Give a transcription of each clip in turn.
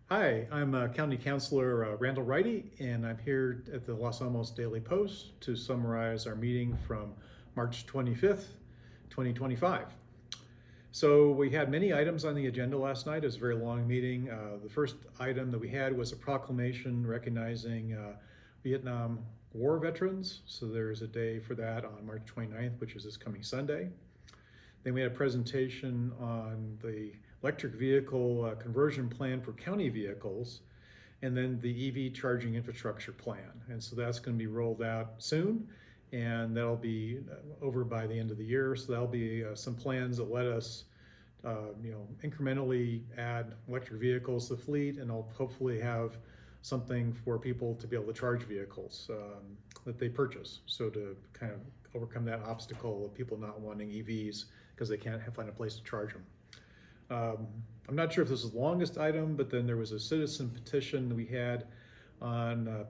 Hi, I'm County Councilor Randall Ryti, and I'm here at the Los Alamos Daily Post to summarize our meeting from March 25th, 2025. So we had many items on the agenda last night. It was a very long meeting. The first item that we had was a proclamation recognizing Vietnam War veterans. So there's a day for that on March 29th, which is this coming Sunday. Then we had a presentation on the electric vehicle conversion plan for county vehicles, and then the EV charging infrastructure plan. And so that's going to be rolled out soon, and that'll be over by the end of the year. So that'll be some plans that let us incrementally add electric vehicles to the fleet, and I'll hopefully have something for people to be able to charge vehicles that they purchase. So to kind of overcome that obstacle of people not wanting EVs because they can't find a place to charge them. I'm not sure if this is the longest item, but then there was a citizen petition that we had on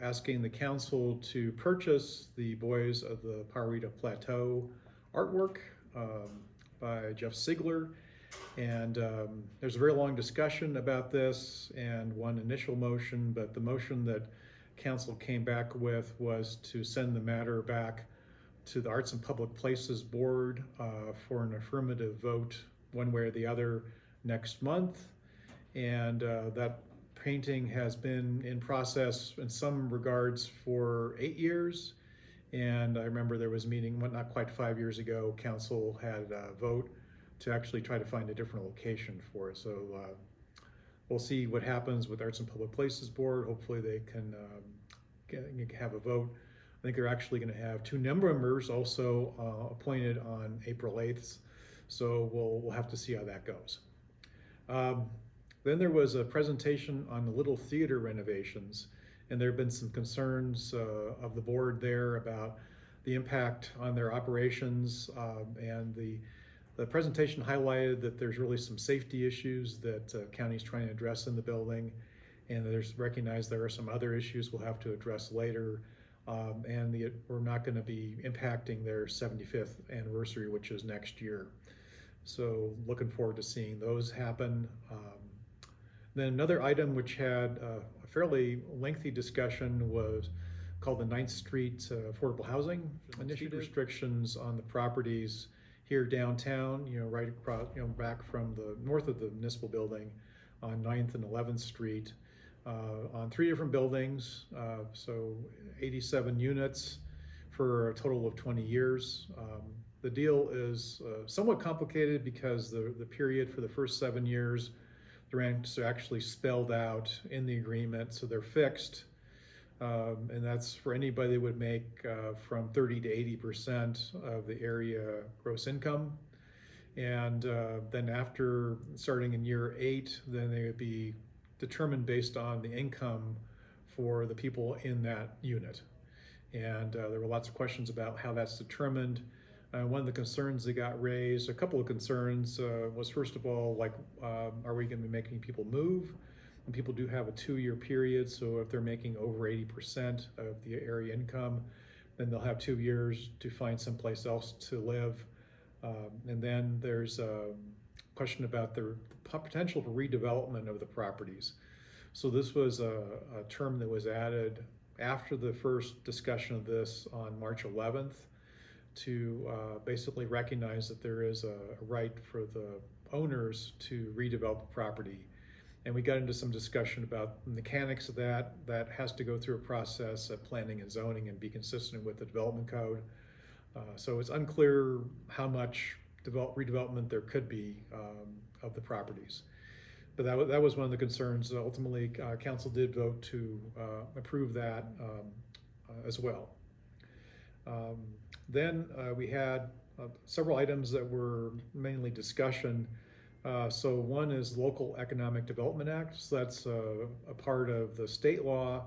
asking the council to purchase the Boys of the Pajarito Plateau artwork by Jeff Sigler. And there's a very long discussion about this and one initial motion, but the motion that council came back with was to send the matter back to the Arts and Public Places Board for an affirmative vote one way or the other next month. And that painting has been in process in some regards for 8 years. And I remember there was a meeting, not quite 5 years ago, council had a vote to actually try to find a different location for it. So we'll see what happens with Arts and Public Places Board. Hopefully they can have a vote. I think they're actually going to have 2 members also appointed on April 8th. So we'll have to see how that goes. Then there was a presentation on the Little Theater renovations, and there have been some concerns of the board there about the impact on their operations, and the presentation highlighted that there's really some safety issues that county's trying to address in the building, and there's recognized there are some other issues we'll have to address later. We're not going to be impacting their 75th anniversary, which is next year. So looking forward to seeing those happen. Then another item which had a fairly lengthy discussion was called the 9th Street Affordable Housing Initiative. Restrictions on the properties here downtown, right across, back from the north of the municipal building on 9th and 11th Street. On 3 different buildings, so 87 units for a total of 20 years. The deal is somewhat complicated because the period for the first 7 years, the rents are actually spelled out in the agreement, so they're fixed. And that's for anybody that would make from 30 to 80% of the area gross income. And then after starting in year 8, then they would be determined based on the income for the people in that unit. And there were lots of questions about how that's determined. One of the concerns that got raised, a couple of concerns, was first of all, are we going to be making people move? And people do have a 2-year period, so if they're making over 80% of the area income, then they'll have 2 years to find someplace else to live. And then there's a question about the potential for redevelopment of the properties. So this was a term that was added after the first discussion of this on March 11th to basically recognize that there is a right for the owners to redevelop the property. And we got into some discussion about the mechanics of that. That has to go through a process of planning and zoning and be consistent with the development code. So it's unclear how much redevelopment there could be of the properties. But that was one of the concerns. Ultimately, council did vote to approve that as well. Then we had several items that were mainly discussion. So one is Local Economic Development Act. So that's a part of the state law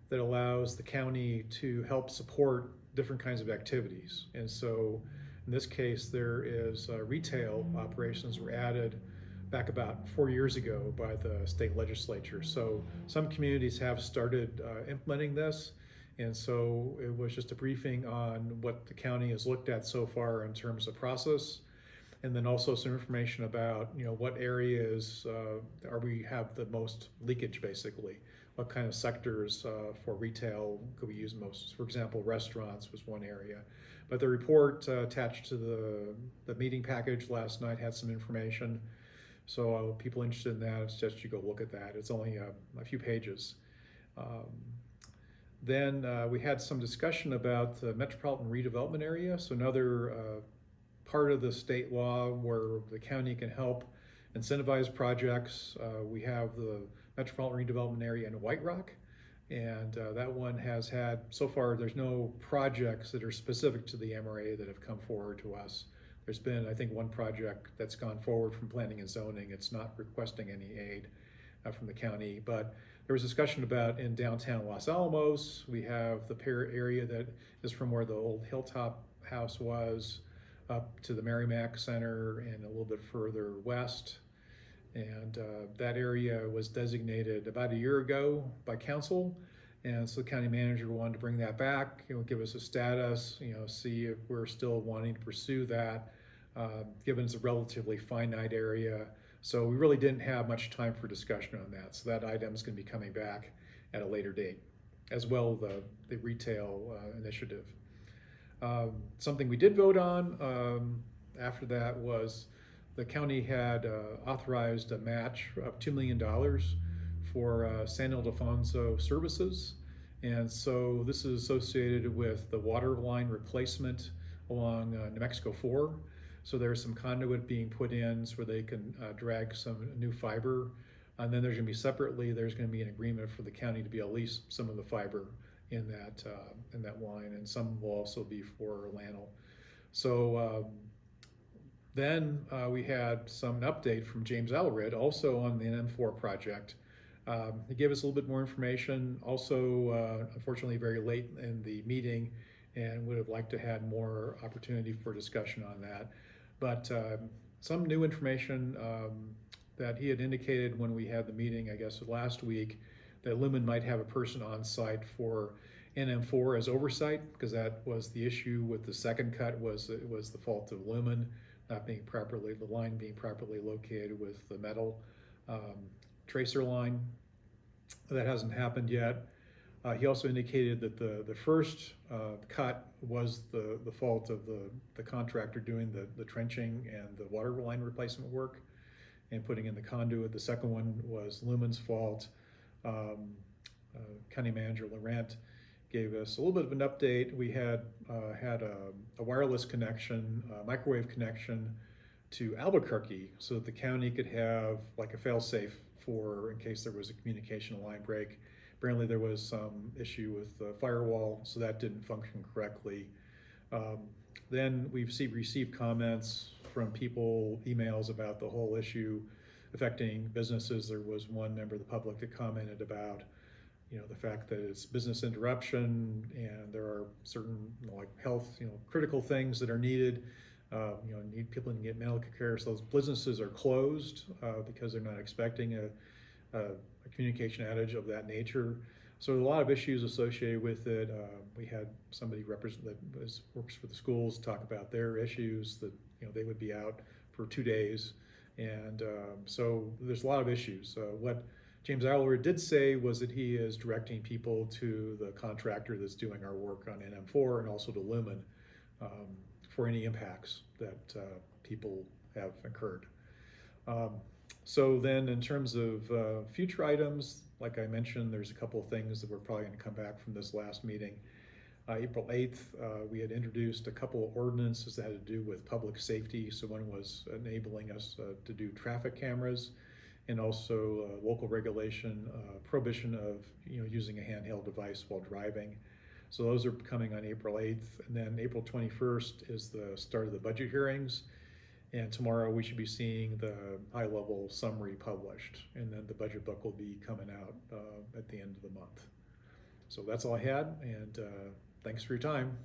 that allows the county to help support different kinds of activities. And so in this case, there is retail operations were added back about 4 years ago by the state legislature. So some communities have started implementing this. And so it was just a briefing on what the county has looked at so far in terms of process. and then also some information about what areas we have the most leakage, basically. What kind of sectors for retail could we use most? For example, restaurants was one area. But the report attached to the meeting package last night had some information. So people interested in that, it's just you go look at that. It's only a few pages. Then we had some discussion about the metropolitan redevelopment area. So another part of the state law where the county can help incentivize projects. We have the metropolitan redevelopment area in White Rock, and that one has had, so far there's no projects that are specific to the MRA that have come forward to us. There's been, I think, one project that's gone forward from planning and zoning. It's not requesting any aid from the county, but there was discussion about in downtown Los Alamos. We have the area that is from where the old Hilltop House was up to the Merrimack Center and a little bit further west. And that area was designated about a year ago by council. And so the county manager wanted to bring that back, give us a status, see if we're still wanting to pursue that, given it's a relatively finite area. So we really didn't have much time for discussion on that. So that item is going to be coming back at a later date, as well as the retail initiative. Something we did vote on after that was the county had authorized a match of $2 million for San Ildefonso services. And so this is associated with the water line replacement along New Mexico 4. So there's some conduit being put in so they can drag some new fiber. And then there's going to be separately, there's going to be an agreement for the county to be at least some of the fiber in that line, and some will also be for Randall. So then we had some update from James Allred, also on the NM4 project. He gave us a little bit more information, also unfortunately very late in the meeting, and would have liked to have more opportunity for discussion on that. But some new information that he had indicated when we had the meeting, I guess last week, that Lumen might have a person on site for NM4 as oversight, because that was the issue with the second cut, was it was the fault of Lumen not being properly, the line being properly located with the metal tracer line. That hasn't happened yet. He also indicated that the first cut was the fault of the contractor doing the trenching and the water line replacement work and putting in the conduit. The second one was Lumen's fault. County Manager Laurent gave us a little bit of an update. We had a wireless connection, microwave connection to Albuquerque, so that the county could have like a fail-safe for in case there was a communication line break. Apparently there was some issue with the firewall, so that didn't function correctly. Then we've received comments from people, emails about the whole issue affecting businesses. There was one member of the public that commented about the fact that it's business interruption and there are certain like health, critical things that are needed. Need people to get medical care. So those businesses are closed because they're not expecting a communication outage of that nature. So a lot of issues associated with it. We had somebody that works for the schools talk about their issues, that they would be out for 2 days. And so there's a lot of issues. What James Allred did say was that he is directing people to the contractor that's doing our work on NM4 and also to Lumen for any impacts that people have incurred. So then in terms of future items, like I mentioned, there's a couple of things that we're probably going to come back from this last meeting. April 8th, we had introduced a couple of ordinances that had to do with public safety. So one was enabling us to do traffic cameras, and also local regulation, prohibition of using a handheld device while driving. So those are coming on April 8th, and then April 21st is the start of the budget hearings. And tomorrow we should be seeing the high-level summary published, and then the budget book will be coming out at the end of the month. So that's all I had, and thanks for your time.